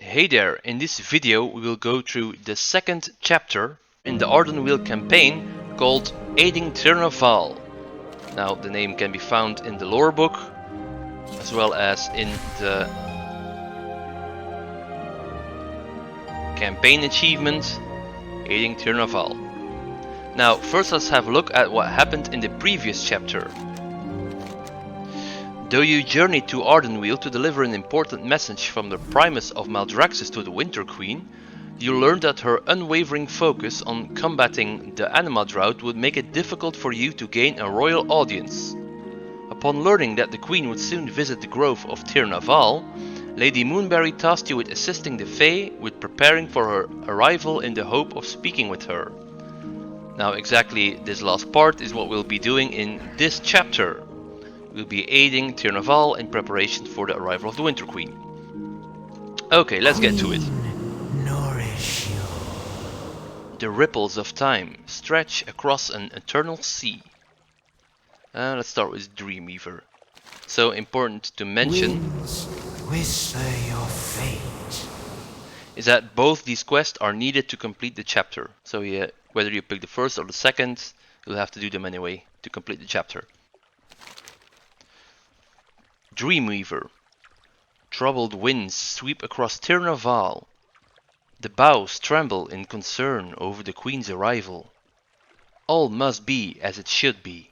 Hey there, in this video we will go through the second chapter in the Ardenweald campaign called Aiding Tirna Vaal. Now the name can be found in the lore book as well as in the campaign achievement Aiding Tirna Vaal. Now first let's have a look at what happened in the previous chapter. Though you journeyed to Ardenweald to deliver an important message from the Primus of Maldraxxus to the Winter Queen, you learned that her unwavering focus on combating the anima drought would make it difficult for you to gain a royal audience. Upon learning that the Queen would soon visit the grove of Tirna Vaal, Lady Moonberry tasked you with assisting the Fae with preparing for her arrival in the hope of speaking with her. Now exactly this last part is what we'll be doing in this chapter. We'll be aiding Tirna Vaal in preparation for the arrival of the Winter Queen. Okay, let's get to it. Nourish you. The ripples of time stretch across an eternal sea. Let's start with Dreamweaver. So important to mention Winds whisper your fate. is that both these quests are needed to complete the chapter. So yeah, whether you pick the first or the second, you'll have to do them anyway to complete the chapter. Dreamweaver. Troubled winds sweep across Tirna Vaal. The boughs tremble in concern over the Queen's arrival. All must be as it should be.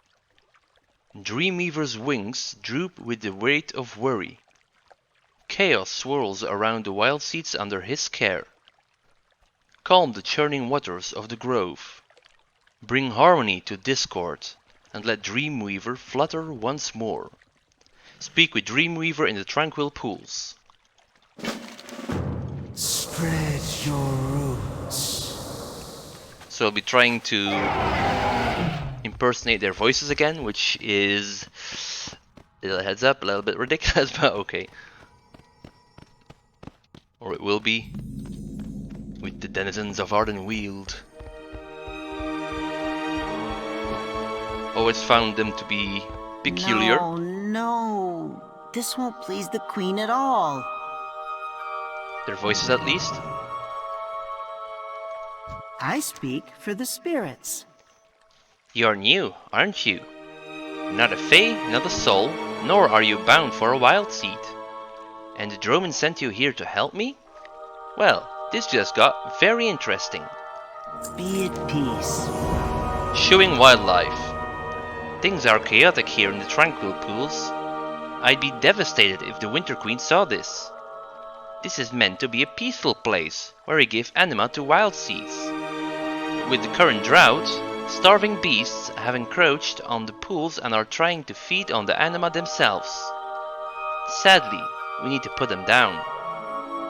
Dreamweaver's wings droop with the weight of worry. Chaos swirls around the wild seeds under his care. Calm the churning waters of the grove. Bring harmony to discord, and let Dreamweaver flutter once more. Speak with Dreamweaver in the tranquil pools. Spread your roots. So I'll be trying to impersonate their voices again, which is a little heads up, a little bit ridiculous, but okay. Or it will be with the denizens of Ardenweald. Always found them to be peculiar. No, this won't please the Queen at all. Their voices at least. I speak for the spirits. You're new, aren't you? Not a fae, not a soul, nor are you bound for a wild seed. And the Droman sent you here to help me? Well, this just got very interesting. Be at peace. Showing wildlife. Things are chaotic here in the tranquil pools. I'd be devastated if the Winter Queen saw this. This is meant to be a peaceful place, where we give anima to wild seeds. With the current drought, starving beasts have encroached on the pools and are trying to feed on the anima themselves. Sadly, we need to put them down,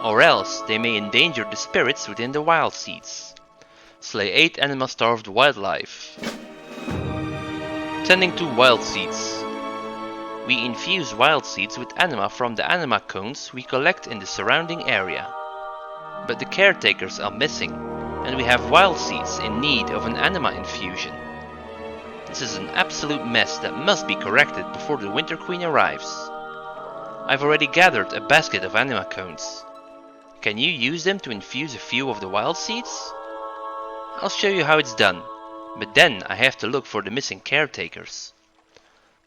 or else they may endanger the spirits within the wild seeds. Slay 8 anima-starved wildlife. Tending to wild seeds. We infuse wild seeds with anima from the anima cones we collect in the surrounding area. But the caretakers are missing, and we have wild seeds in need of an anima infusion. This is an absolute mess that must be corrected before the Winter Queen arrives. I've already gathered a basket of anima cones. Can you use them to infuse a few of the wild seeds? I'll show you how it's done, but then I have to look for the missing caretakers.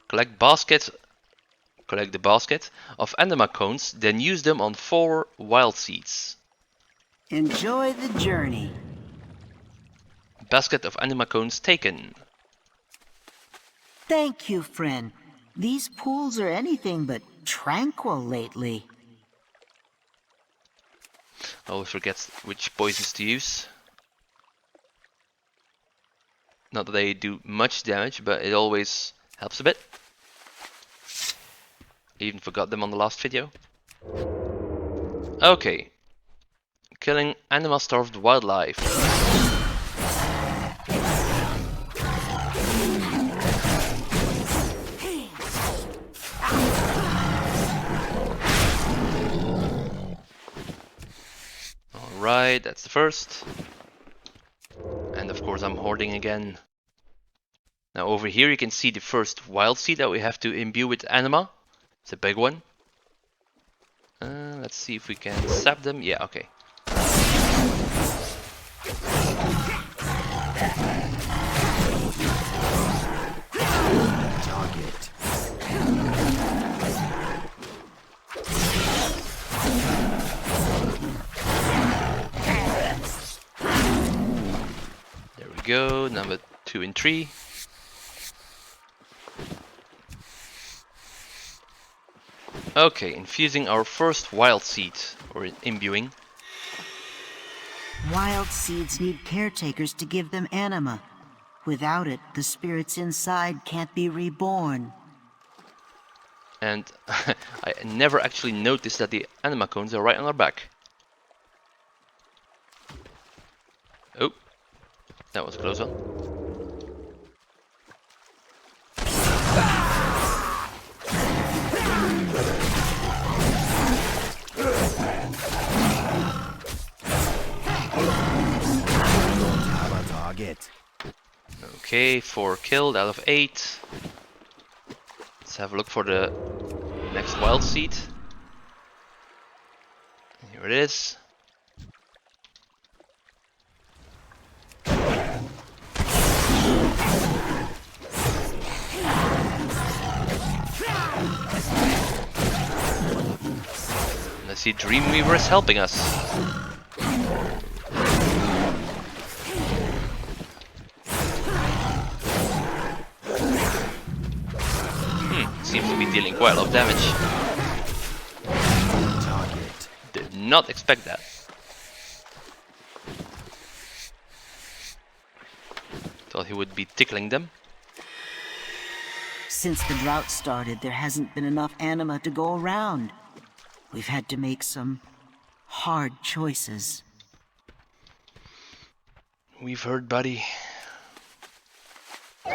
Collect the basket of anima cones, then use them on 4 wild seeds. Enjoy the journey. Basket of anima cones taken. Thank you, friend. These pools are anything but tranquil lately. I always forget which poisons to use. Not that they do much damage, but it always helps a bit. I even forgot them on the last video. Okay. Killing anima-starved wildlife. Alright, that's the first. And of course I'm hoarding again. Now over here you can see the first wild seed that we have to imbue with anima. It's a big one. Let's see if we can sap them. Yeah, okay. Target. There we go. Number 2 and 3. Okay, infusing our first wild seed, or imbuing. Wild seeds need caretakers to give them anima. Without it, the spirits inside can't be reborn. And I never actually noticed that the anima cones are right on our back. Oh, that was a close one. Target. Okay, 4 killed out of 8. Let's have a look for the next wild seed. Here it is. And I see Dreamweaver is helping us. Seems to be dealing quite a lot of damage. Target. Did not expect that. Thought he would be tickling them. Since the drought started, there hasn't been enough anima to go around. We've had to make some hard choices. We've heard, buddy. The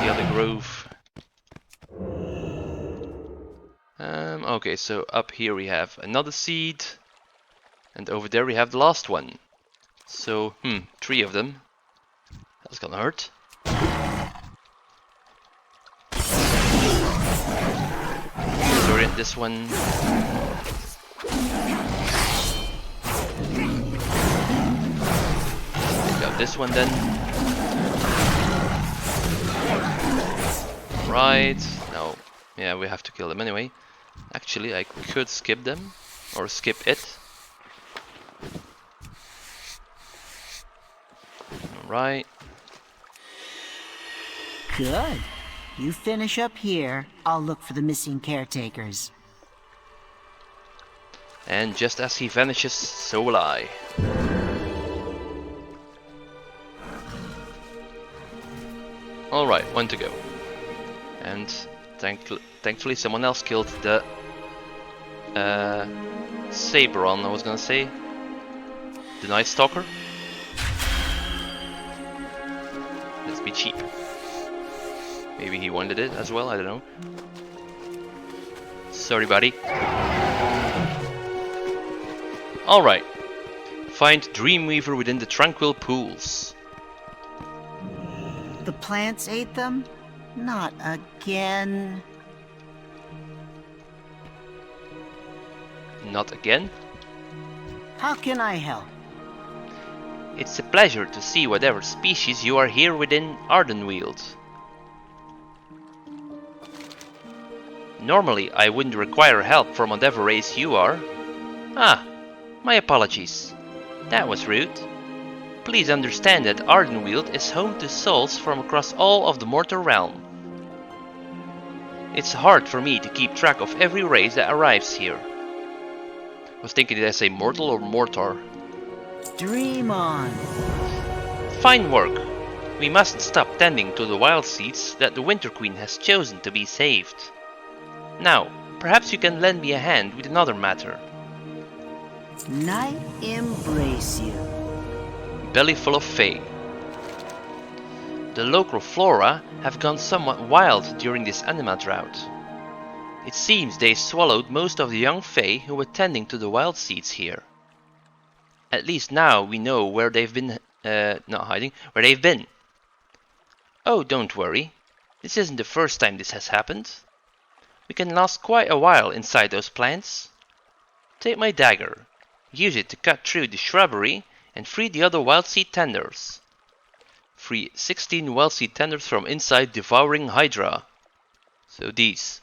other grove. Okay, so up here we have another seed. And over there we have the last one. So, 3 of them. That's gonna hurt. Orient this one. Take out this one then. Right. No. Yeah, we have to kill them anyway. Actually, I could skip them. Or skip it. Alright. Good. You finish up here, I'll look for the missing caretakers. And just as he vanishes, so will I. Alright, 1 to go. And thankfully someone else killed the Saberon, I was gonna say. The Night Stalker. Let's be cheap. Maybe he wanted it as well, I don't know. Sorry, buddy. Alright. Find Dreamweaver within the tranquil pools. The plants ate them? Not again. Not again? How can I help? It's a pleasure to see whatever species you are here within Ardenweald. Normally, I wouldn't require help from whatever race you are. Ah, my apologies. That was rude. Please understand that Ardenweald is home to souls from across all of the mortal realm. It's hard for me to keep track of every race that arrives here. I was thinking, did I say mortal or mortar? Dream on. Fine work. We mustn't stop tending to the wild seeds that the Winter Queen has chosen to be saved. Now, perhaps you can lend me a hand with another matter. Night embrace you. Belly full of Fae. The local flora have gone somewhat wild during this anima drought. It seems they swallowed most of the young Fae who were tending to the wild seeds here. At least now we know where they've been, not hiding, where they've been. Oh, don't worry. This isn't the first time this has happened. We can last quite a while inside those plants. Take my dagger. Use it to cut through the shrubbery and free the other wild seed tenders. Free 16 wild seed tenders from inside devouring Hydra. So these.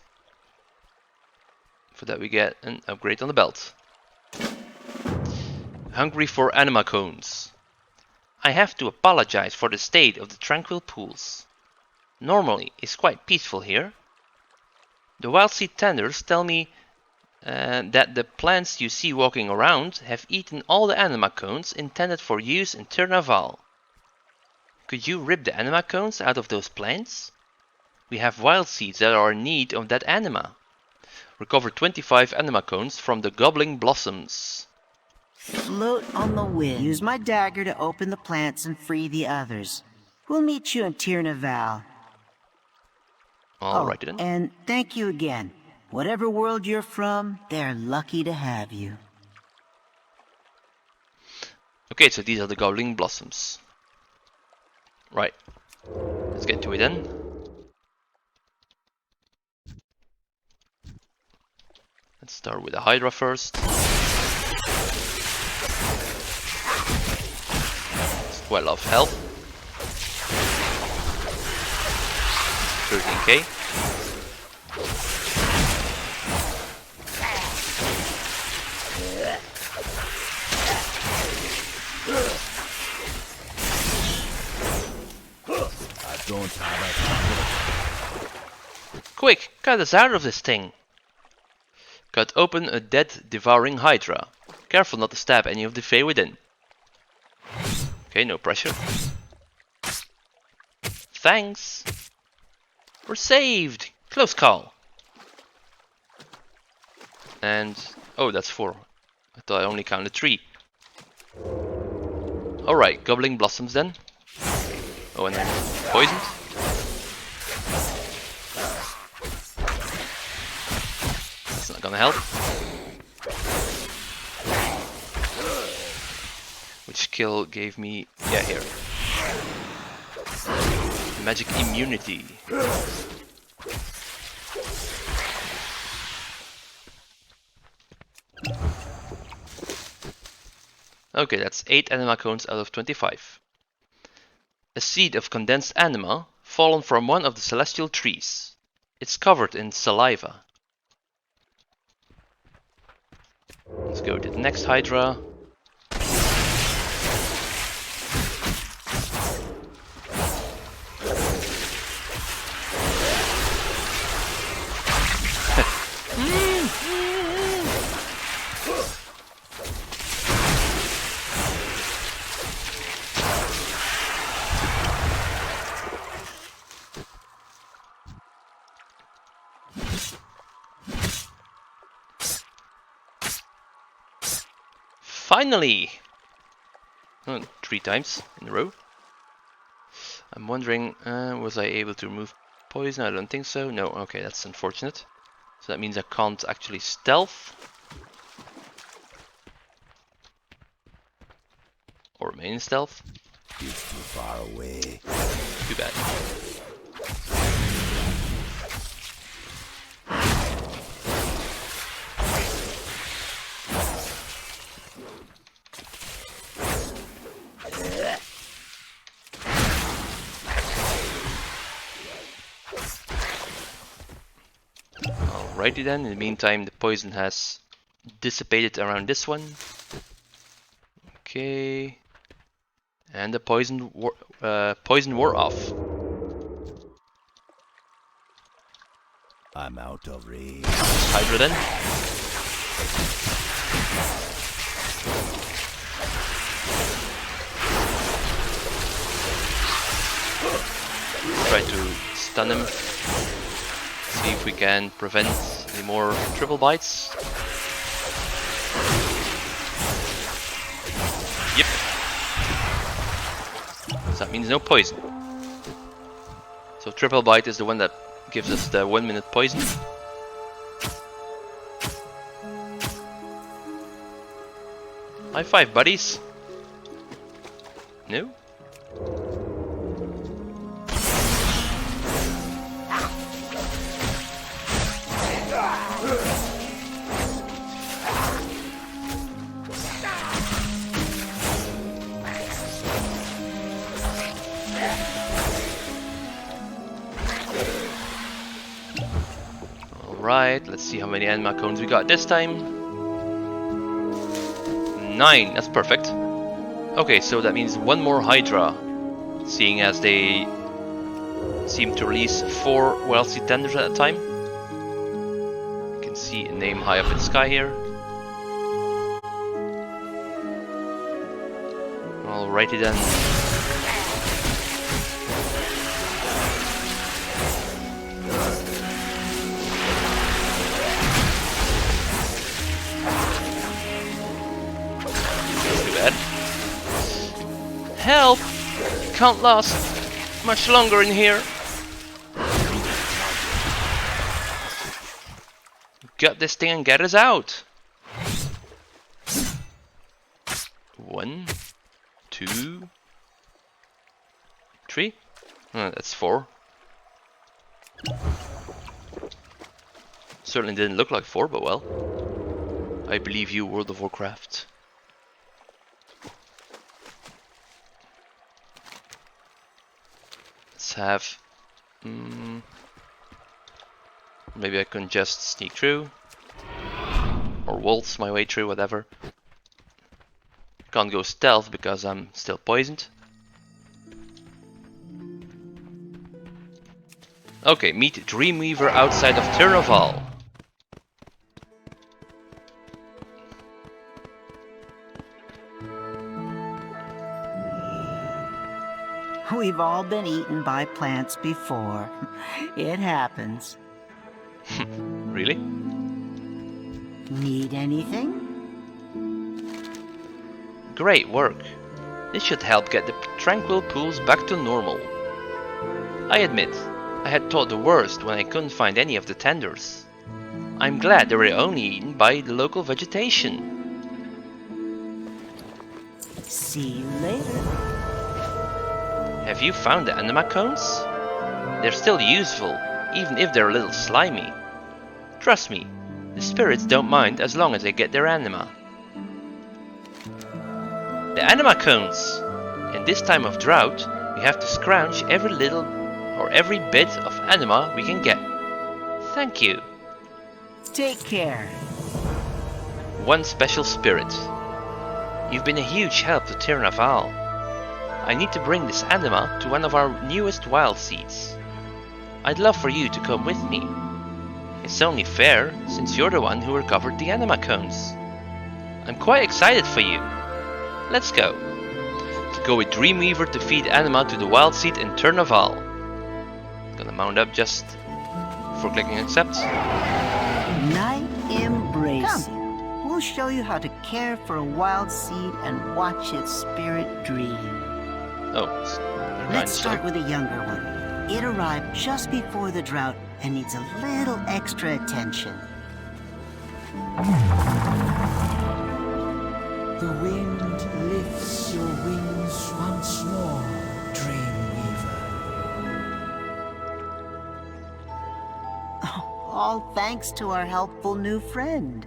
For that we get an upgrade on the belt. Hungry for anima cones. I have to apologize for the state of the tranquil pools. Normally it's quite peaceful here. The wild seed tenders tell me that the plants you see walking around have eaten all the anima cones intended for use in Tirna Vaal. Could you rip the anima cones out of those plants? We have wild seeds that are in need of that anima. Recover 25 anima cones from the gobbling blossoms. Float on the wind. Use my dagger to open the plants and free the others. We'll meet you in Tirna Vaal. Alrighty then. And thank you again. Whatever world you're from, they're lucky to have you. Okay, so these are the gobbling blossoms. Right. Let's get to it then. Let's start with the Hydra first. It's 12 health. 13k. Don't have it. Quick, cut us out of this thing. Cut open a dead devouring Hydra. Careful not to stab any of the Fae within. Okay, no pressure. Thanks. We're saved. Close call. And oh, that's 4. I thought I only counted 3. Alright, gobbling blossoms then. Oh, and I'm poisoned. That's not gonna help. Which skill gave me... yeah, here. Magic immunity. Okay, that's 8 anima cones out of 25. A seed of condensed anima fallen from one of the celestial trees. It's covered in saliva. Let's go to the next Hydra. Finally! Oh, 3 times in a row. I'm wondering, was I able to remove poison? I don't think so. No, okay, that's unfortunate. So that means I can't actually stealth. Or remain in stealth. He's too far away. Too bad. Alrighty then, in the meantime the poison has dissipated around this one. Okay. And the poison wore off. I'm out of range. Hydra then. Try to stun him. See if we can prevent any more triple bites. Yep. So that means no poison. So triple bite is the one that gives us the 1 minute poison. High five, buddies. No? Alright, let's see how many anima cones we got this time. 9, that's perfect. Okay, so that means one more Hydra, seeing as they seem to release 4 wild seed tenders at a time. You can see a name high up in the sky here. Alrighty then. That's too bad. Help! Can't last much longer in here. Gut this thing and get us out. 1, 2, 3. Oh, that's 4. Certainly didn't look like 4, but well. I believe you, World of Warcraft. Let's have... maybe I can just sneak through. Or waltz my way through, whatever. Can't go stealth because I'm still poisoned. Okay, meet Dreamweaver outside of Tirna Vaal. We've all been eaten by plants before. It happens. Really? Need anything? Great work. This should help get the tranquil pools back to normal. I admit, I had thought the worst when I couldn't find any of the tenders. I'm glad they were only eaten by the local vegetation. See you later. Have you found the anima cones? They're still useful, even if they're a little slimy. Trust me, the spirits don't mind as long as they get their anima. The anima cones! In this time of drought, we have to scrounge every little or every bit of anima we can get. Thank you. Take care. One special spirit. You've been a huge help to Tirna Vaal. I need to bring this anima to one of our newest wild seeds. I'd love for you to come with me. It's only fair, since you're the one who recovered the anima cones. I'm quite excited for you. Let's go. To go with Dreamweaver to feed anima to the wild seed in Tirna Vaal. Gonna mount up just for clicking accept. Night embrace. Come, we'll show you how to care for a wild seed and watch its spirit dream. Oh, Let's start with a younger one. It arrived just before the drought and needs a little extra attention. The wind lifts your wings once more, Dreamweaver. All thanks to our helpful new friend.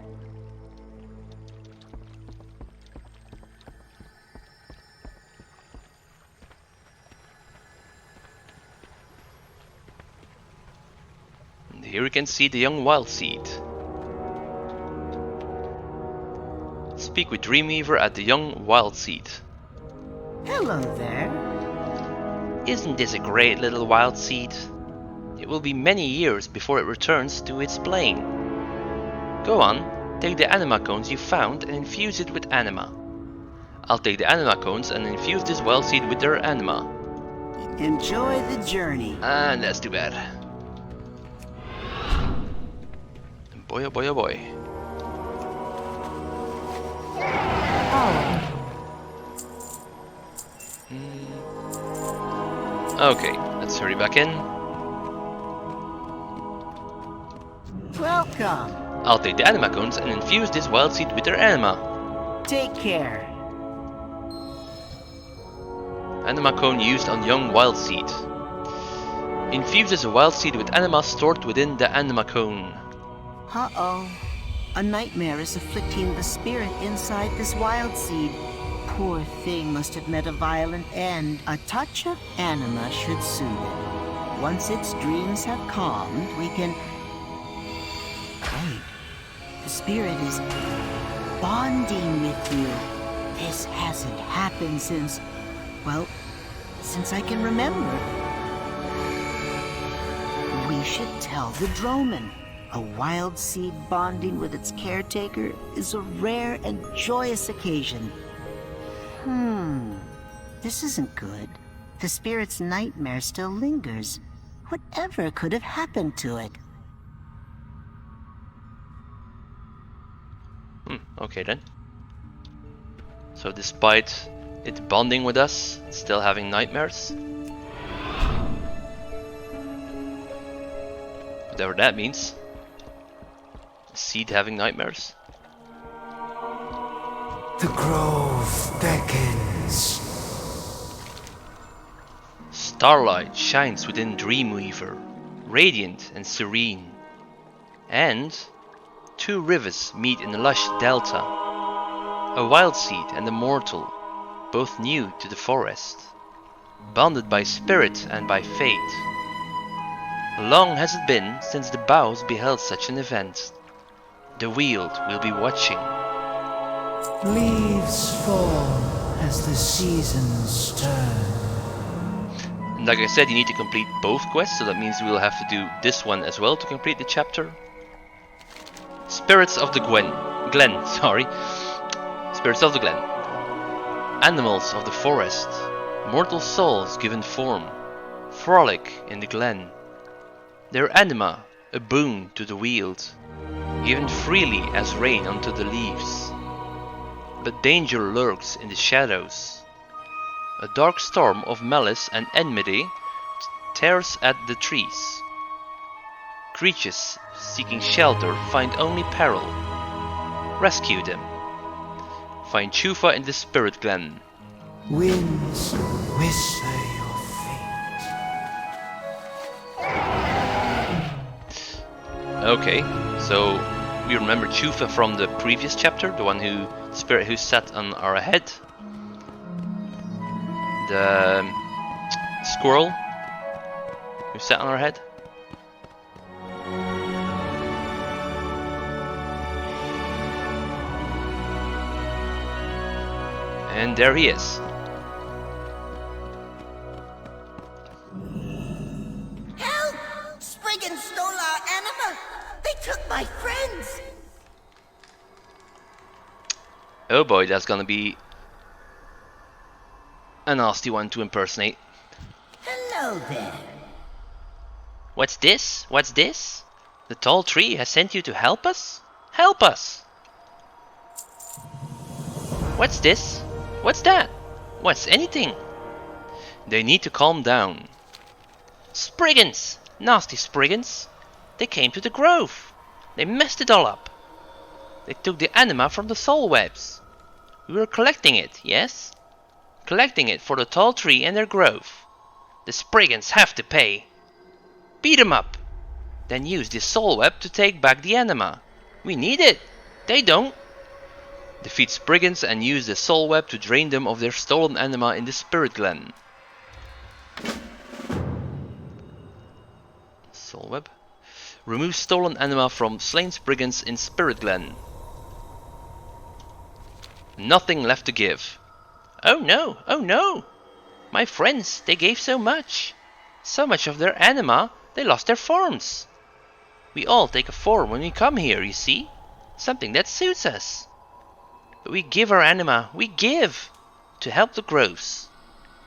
And here we can see the young wild seed. Speak with Dreamweaver at the young wild seed. Hello there. Isn't this a great little wild seed? It will be many years before it returns to its plane. Go on, take the anima cones you found and infuse it with anima. I'll take the anima cones and infuse this wild seed with their anima. Enjoy the journey. And that's too bad. Boy oh boy oh boy. Okay, let's hurry back in. Welcome. I'll take the anima cones and infuse this wild seed with their anima. Take care. Anima cone used on young wild seed. Infuses a wild seed with anima stored within the anima cone. Uh-oh. A nightmare is afflicting the spirit inside this wild seed. Poor thing must have met a violent end. A touch of anima should soothe it. Once its dreams have calmed, we can... The spirit is bonding with you. This hasn't happened since, well, since I can remember. We should tell the Droman. A wild seed bonding with its caretaker is a rare and joyous occasion. This isn't good. The spirit's nightmare still lingers. Whatever could have happened to it? Okay then. So despite it bonding with us, it's still having nightmares. Whatever that means. Seed having nightmares. The grove beckons. Starlight shines within Dreamweaver, radiant and serene. And 2 rivers meet in the lush delta. A wild seed and a mortal, both new to the forest, bonded by spirit and by fate. Long has it been since the boughs beheld such an event. The Weald will be watching. Leaves fall as the seasons turn. And like I said, you need to complete both quests, so that means we will have to do this one as well to complete the chapter. Spirits of the Glen, sorry. Spirits of the Glen. Animals of the forest. Mortal souls given form. Frolic in the glen. Their anima, a boon to the Weald, given freely as rain unto the leaves. But danger lurks in the shadows. A dark storm of malice and enmity tears at the trees. Creatures seeking shelter find only peril. Rescue them. Find Chufa in the Spirit Glen. Winds whisper your fate. Okay, so we remember Chufa from the previous chapter, the one spirit who sat on our head. The squirrel who sat on our head. And there he is. Help! Spriggans stole our anima! They took my friends! Oh boy, that's gonna be a nasty one to impersonate. Hello there. What's this? What's this? The tall tree has sent you to help us? Help us! What's this? What's that? What's anything? They need to calm down. Spriggans! Nasty Spriggans! They came to the grove. They messed it all up. They took the anima from the soul webs. We were collecting it, yes? Collecting it for the tall tree and their grove. The Spriggans have to pay. Beat them up. Then use this soul web to take back the anima. We need it. They don't. Defeat Spriggans and use the soul web to drain them of their stolen anima in the Spirit Glen. Soul web. Remove stolen anima from slain Spriggans in Spirit Glen. Nothing left to give. Oh no, oh no! My friends, they gave so much. So much of their anima, they lost their forms. We all take a form when we come here, you see? Something that suits us. But we give our anima, we give! To help the groves.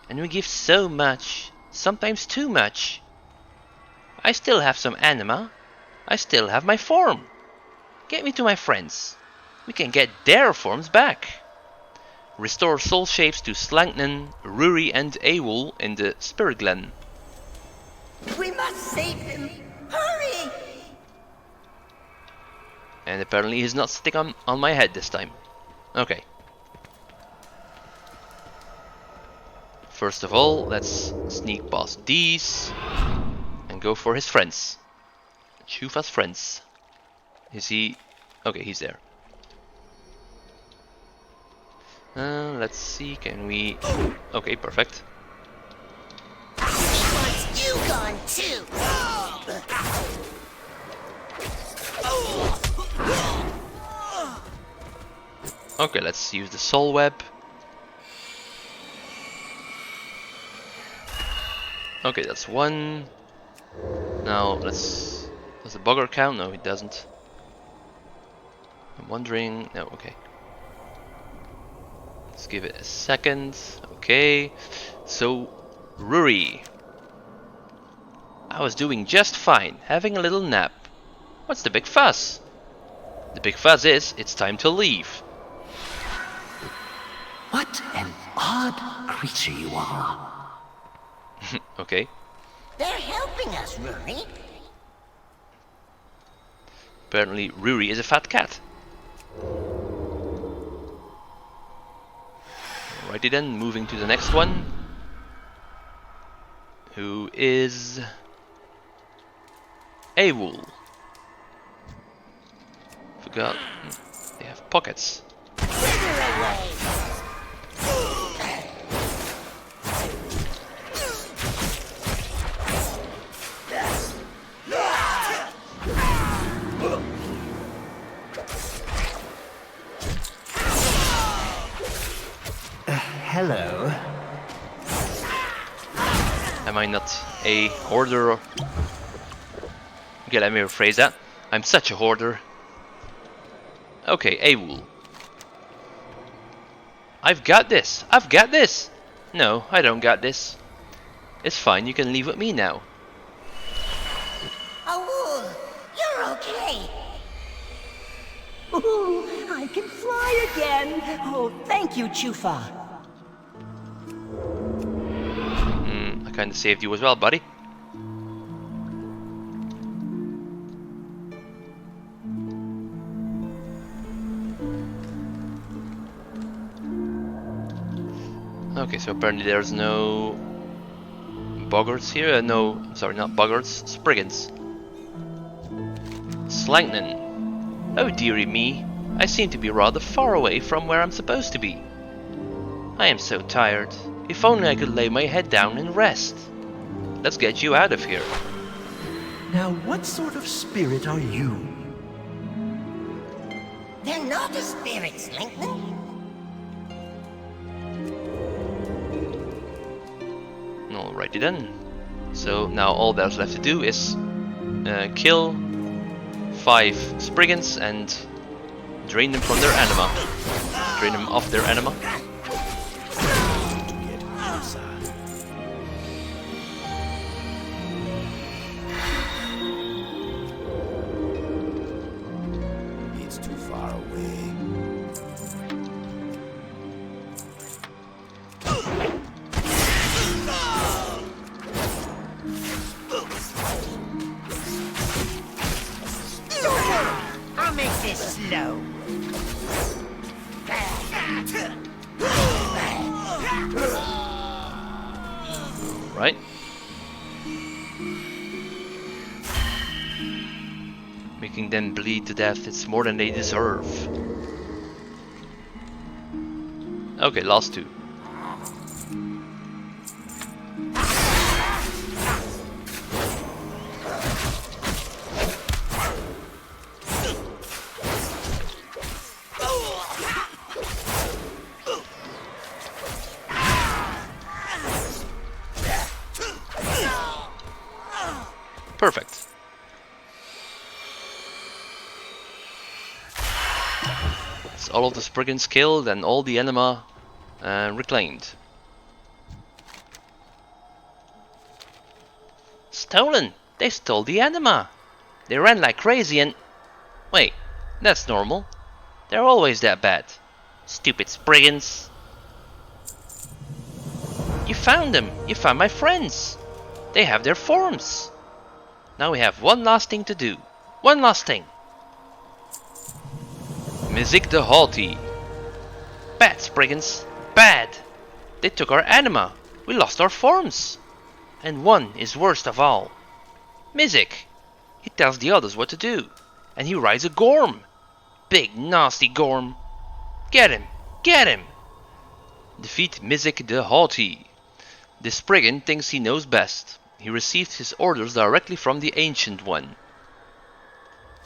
And we give so much, sometimes too much. I still have some anima. I still have my form. Get me to my friends. We can get their forms back. Restore soul shapes to Slanknan, Ruri and Awul in the Spirit Glen. We must save him! Hurry! And apparently he's not sitting on my head this time. Okay. First of all, let's sneak past these and go for his friends. Chufa's friends. Is he? Okay, he's there. Let's see, can we... Okay, perfect. Wants you gone too! Okay, let's use the soul web. Okay, that's one. Now let's... Does the bugger count? No, it doesn't. I'm wondering... No, okay. Let's give it a second. Okay. So, Ruri. I was doing just fine, having a little nap. What's the big fuss? The big fuss is, it's time to leave. What an odd creature you are. Okay. They're helping us, Rory. Apparently Ruri is a fat cat. Alrighty then, moving to the next one. Who is... Vaal. Forgot. They have pockets. Hello. Am I not a hoarder? Okay, let me rephrase that. I'm such a hoarder. Okay, Vaal. I've got this! I've got this! No, I don't got this. It's fine, you can leave with me now. Oh, you're okay. Ooh, I can fly again. Oh, thank you, Chufa. I kinda saved you as well, buddy. Okay, so apparently there's no boggarts here. No, sorry, not boggarts, spriggans. Slanknan. Oh dearie me, I seem to be rather far away from where I'm supposed to be. I am so tired. If only I could lay my head down and rest. Let's get you out of here. Now, what sort of spirit are you? They're not a spirit, Slankman. Alrighty then. So now all there's left to do is kill 5 spriggans and drain them from their anima. Drain them off their anima. It's too far away. I'll make this slow. Right? Making them bleed to death, it's more than they deserve. Okay, last 2. Perfect. It's all of the spriggans killed and all the anima reclaimed. Stolen! They stole the anima! They ran like crazy and... Wait, that's normal. They're always that bad. Stupid spriggans. You found them! You found my friends! They have their forms! Now we have one last thing to do. One last thing. Mizik the Haughty. Bad spriggans. Bad. They took our anima. We lost our forms. And one is worst of all. Mizik. He tells the others what to do. And he rides a gorm. Big nasty gorm. Get him. Get him. Defeat Mizik the Haughty. The spriggan thinks he knows best. He received his orders directly from the Ancient One.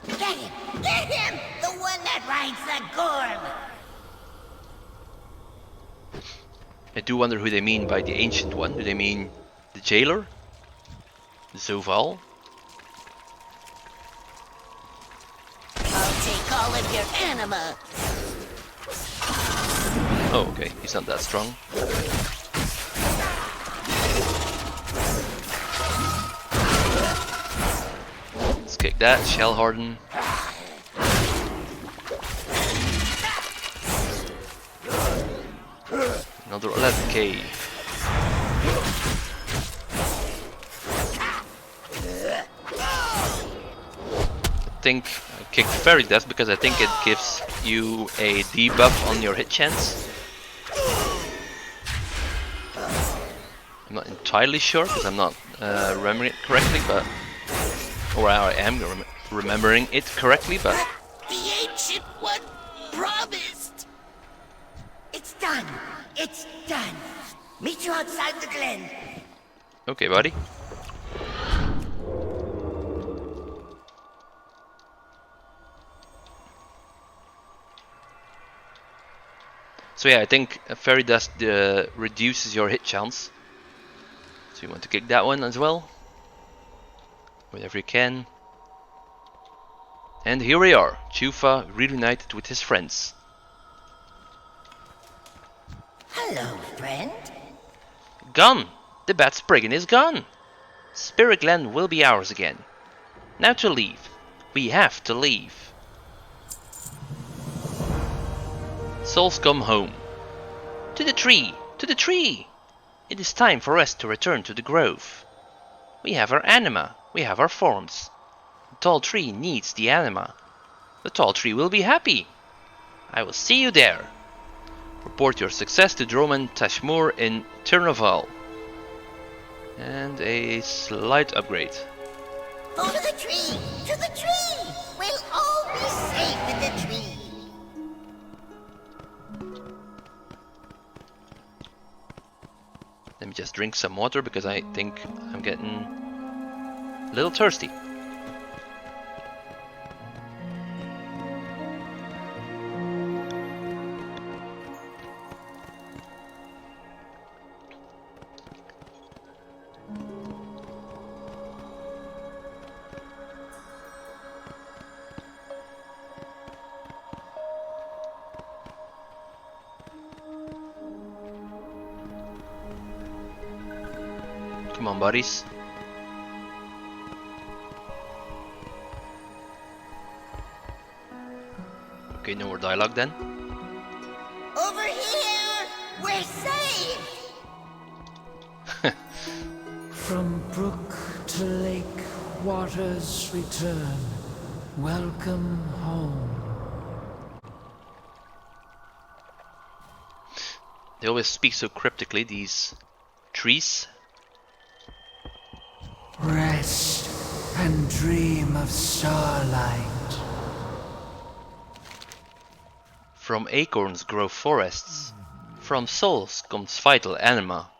Get him! Get him! The one that rides the gorm! I do wonder who they mean by the Ancient One. Do they mean the jailer? Vaal? I'll take all of your anima. Oh, okay. He's not that strong. Let's kick that. Shell Harden. Another 11k. I think I kicked Fairy Death because I think it gives you a debuff on your hit chance. I'm not entirely sure because I'm not remembering it correctly, but or I am remembering it correctly, but The Ancient One promised. It's done. It's done. Meet you outside the glen. okay, buddy. So yeah, I think Fairy Dust reduces your hit chance. So you want to kick that one as well. Whenever you can. And here we are, Chufa reunited with his friends. Hello, friend. Gone! The Bat Spriggan is gone! Spirit Glen will be ours again. Now to leave. We have to leave. Souls come home. To the tree! To the tree! It is time for us to return to the grove. We have our anima. We have our forms. The tall tree needs the anima. The tall tree will be happy. I will see you there. Report your success to Droman Tashmur in Tirna Vaal. And a slight upgrade. Go to the tree. To the tree. We'll all be safe in the tree. Let me just drink some water because I think I'm getting a little thirsty. Come on, buddies. Okay, no more dialogue then. Over here. We're safe. From brook to lake, waters return. Welcome home. They always speak so cryptically, these trees. Rest and dream of starlight. From acorns grow forests. From souls comes vital anima.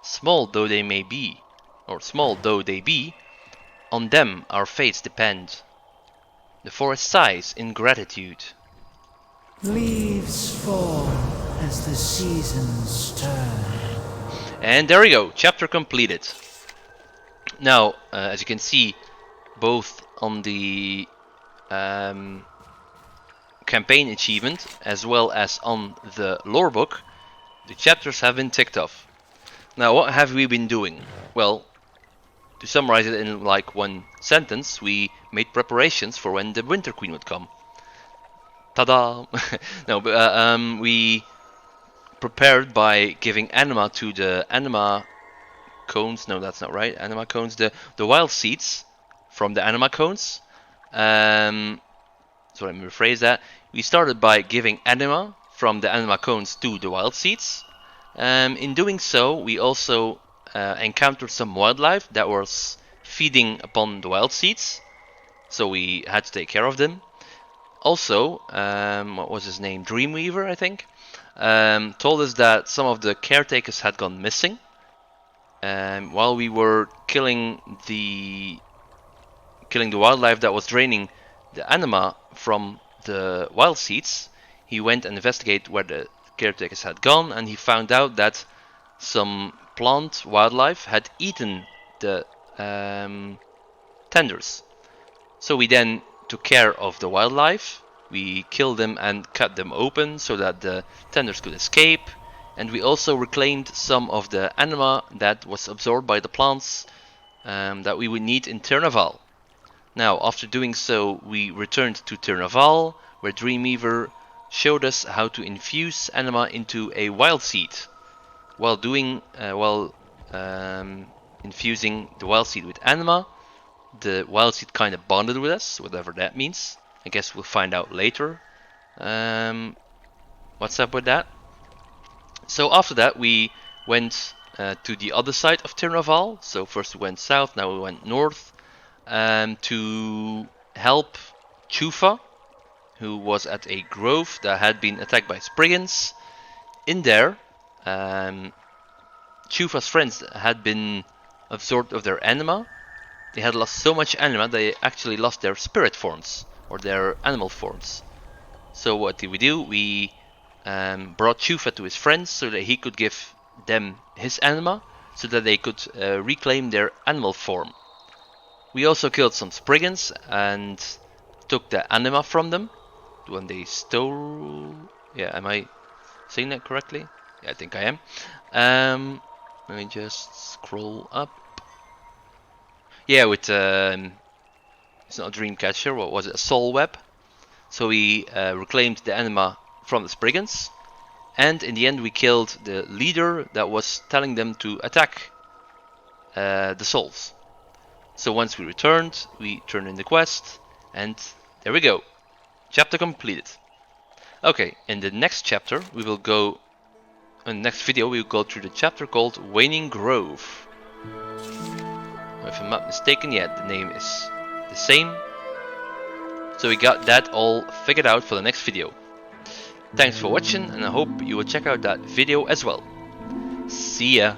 Small though they may be, or small though they be, on them our fates depend. The forest sighs in gratitude. Leaves fall as the seasons turn. And there we go, chapter completed. Now, as you can see, both on the campaign achievement as well as on the lore book, the chapters have been ticked off. Now, what have we been doing? Well, to summarize it in like one sentence, we made preparations for when the Winter Queen would come. Ta-da! No, but we prepared by giving anima to the anima cones. No, that's not right. Anima cones, the wild seeds from the anima cones. So let me rephrase that. We started by giving anima from the anima cones to the wild seeds. In doing so, we also encountered some wildlife that was feeding upon the wild seeds, so we had to take care of them. Also, what was his name? Dreamweaver, I think, told us that some of the caretakers had gone missing. While we were killing the wildlife that was draining the anima from the wild seeds, he went and investigated where the caretakers had gone, and he found out that some plant wildlife had eaten the tenders. So we then took care of the wildlife. We killed them and cut them open so that the tenders could escape. And we also reclaimed some of the anima that was absorbed by the plants that we would need in Tirna Vaal. Now, after doing so, we returned to Tirna Vaal, where Dreamweaver showed us how to infuse anima into a wild seed. While infusing the wild seed with anima, the wild seed kind of bonded with us, whatever that means. I guess we'll find out later. What's up with that? So after that, we went to the other side of Tirna Vaal. So first we went south, now we went north to help Chufa, who was at a grove that had been attacked by Spriggans. In there, Chufa's friends had been absorbed of their anima. They had lost so much anima they actually lost their spirit forms, or their animal forms. So what did we do? We brought Chufa to his friends so that he could give them his anima, so that they could reclaim their animal form. We also killed some Spriggans and took the anima from them when they stole... Yeah, am I saying that correctly? Yeah, I think I am. Let me just scroll up. Yeah, with it's not a Dreamcatcher, what was it? A Soul Web. So we reclaimed the anima from the Spriggans, and in the end we killed the leader that was telling them to attack the souls. So once we returned, we turned in the quest, and there we go. Chapter completed. Okay, in the next chapter we will go... In the next video we will go through the chapter called Waning Grove. If I'm not mistaken, yeah, the name is the same. So we got that all figured out for the next video. Thanks for watching, and I hope you will check out that video as well. See ya!